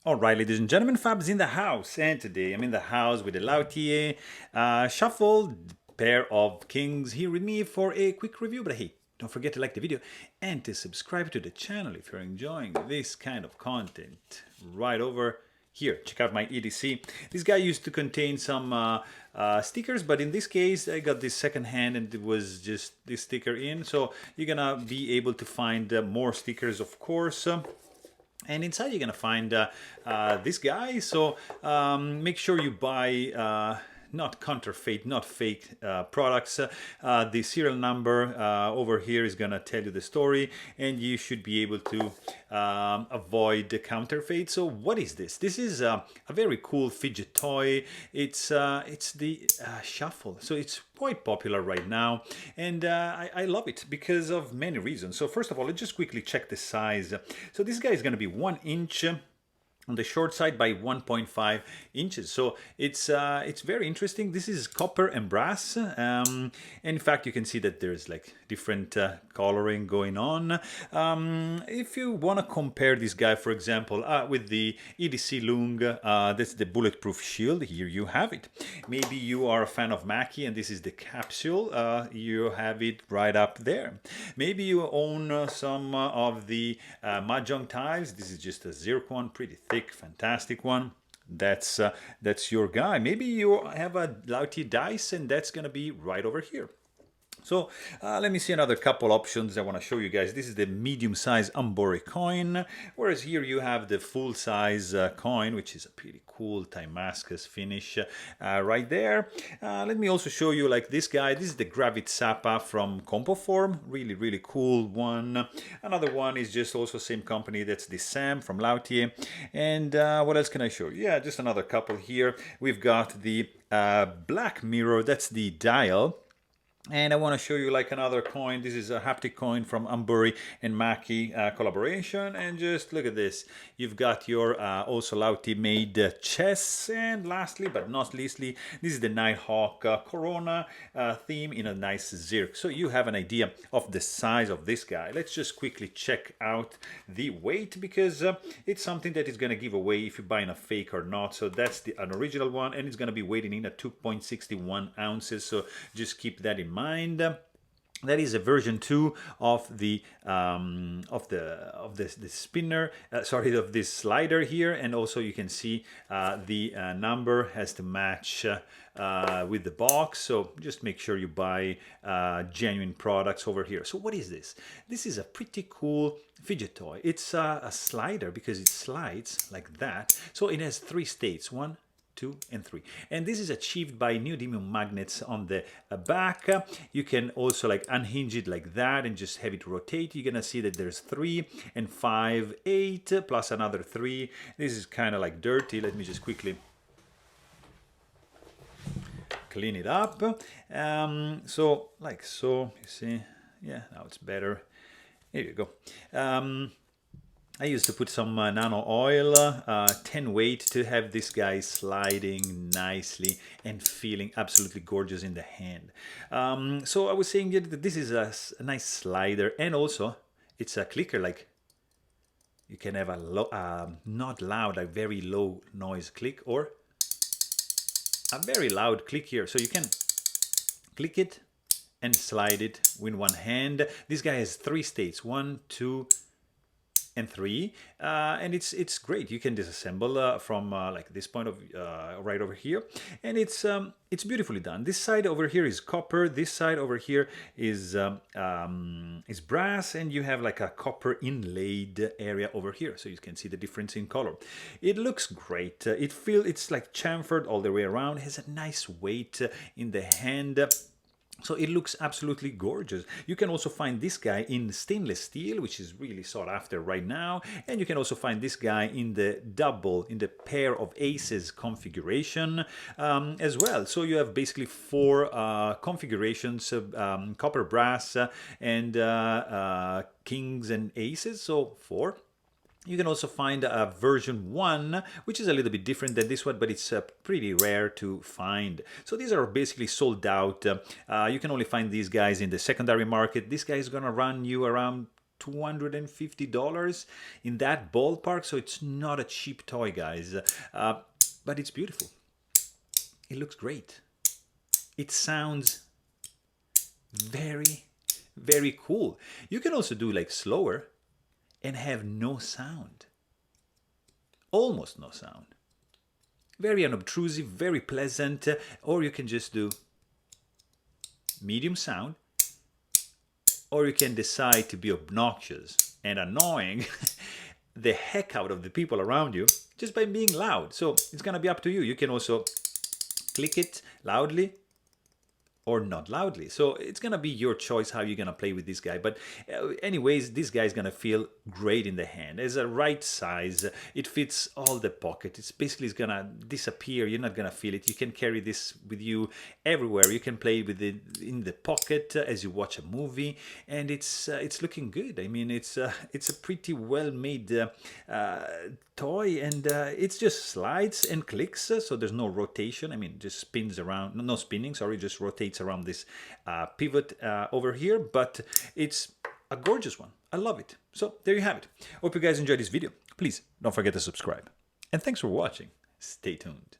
Alright, ladies and gentlemen, Fab's in the house, and today I'm in the house with the Lautie shuffled pair of kings here with me for a quick review. But hey, don't forget to like the video and to subscribe to the channel if you're enjoying this kind of content right over here. Check out my EDC. This guy used to contain some stickers, but in this case I got this second hand and it was just this sticker in, so you're gonna be able to find more stickers, of course. And inside you're gonna find this guy, so make sure you buy not counterfeit, not fake products. The serial number over here is gonna tell you the story, and you should be able to avoid the counterfeit. So what is this? This is a very cool fidget toy. It's the shuffle, so it's quite popular right now, and I love it because of many reasons. So first of all, let's just quickly check the size. So this guy is going to be 1 inch on the short side by 1.5 inches, so it's very interesting. This is copper and brass, and in fact you can see that there's like different coloring going on. If you want to compare this guy, for example, with the EDC Lung, that's the bulletproof shield. Here you have it. Maybe you are a fan of Mackie and this is the capsule. You have it right up there. Maybe you own some of the Mahjong tiles. This is just a zircon, pretty thick, fantastic one. That's your guy. Maybe you have a Lautie dice, and that's gonna be right over here. So let me see another couple options I want to show you guys. This is the medium-size Ambori coin, whereas here you have the full-size coin, which is a pretty cool Timascus finish right there. Let me also show you like this guy. This is the Gravit Zappa from Compoform. Really, really cool one. Another one is just also same company. That's the Sam from Lautie. And what else can I show you? Yeah, just another couple here. We've got the Black Mirror. That's the dial. And I want to show you like another coin. This is a haptic coin from Amburi and Mackie collaboration. And just look at this. You've got your also Lautie made chess. And lastly, but not leastly, this is the Nighthawk Corona theme in a nice zirc. So you have an idea of the size of this guy. Let's just quickly check out the weight, because it's something that is going to give away if you buy in a fake or not. So that's an original one, and it's going to be weighing in at 2.61 ounces. So just keep that in mind. That is a version 2 of the spinner, sorry, of this slider here, and also you can see the number has to match with the box. So just make sure you buy genuine products over here. So what is this? This is a pretty cool fidget toy. It's a slider because it slides like that. So it has 3 states. 1, 2, and 3, and this is achieved by neodymium magnets on the back. You can also like unhinge it like that and just have it rotate. You're gonna see that there's 3 and 5, 8 plus another 3. This is kind of like dirty. Let me just quickly clean it up. So like so, you see, yeah, now it's better. Here you go. I used to put some nano oil, 10 weight, to have this guy sliding nicely and feeling absolutely gorgeous in the hand. So I was saying that this is a nice slider, and also it's a clicker. Like you can have a not loud, a very low noise click, or a very loud click here. So you can click it and slide it with one hand. This guy has 3 states, 1, 2, and 3, and it's great. You can disassemble from like this point of right over here, and it's beautifully done. This side over here is copper. This side over here is brass, and you have like a copper inlaid area over here, so you can see the difference in color. It looks great. It's like chamfered all the way around. It has a nice weight in the hand. So it looks absolutely gorgeous. You can also find this guy in stainless steel, which is really sought after right now. And you can also find this guy in the pair of aces configuration as well. So you have basically 4 configurations of copper, brass, and kings and aces. So 4. You can also find a version 1, which is a little bit different than this one, but it's pretty rare to find. So these are basically sold out. You can only find these guys in the secondary market. This guy is going to run you around $250 in that ballpark, so it's not a cheap toy, guys. But it's beautiful. It looks great. It sounds very, very cool. You can also do like slower and have no sound. Almost no sound. Very unobtrusive, very pleasant. Or you can just do medium sound. Or you can decide to be obnoxious and annoying the heck out of the people around you just by being loud. So it's gonna be up to you. You can also click it loudly or not loudly. So it's gonna be your choice how you're gonna play with this guy. But anyways, this guy is gonna feel great in the hand. It's a right size. It fits all the pocket. It's basically gonna disappear. You're not gonna feel it. You can carry this with you everywhere. You can play with it in the pocket as you watch a movie, and it's looking good. I mean, it's a pretty well made toy, and it just slides and clicks, so there's no rotation. I mean, just spins around, no spinning, sorry, just rotates around this pivot over here, but it's a gorgeous one. I love it. So there you have it. Hope you guys enjoyed this video. Please don't forget to subscribe, and thanks for watching. Stay tuned.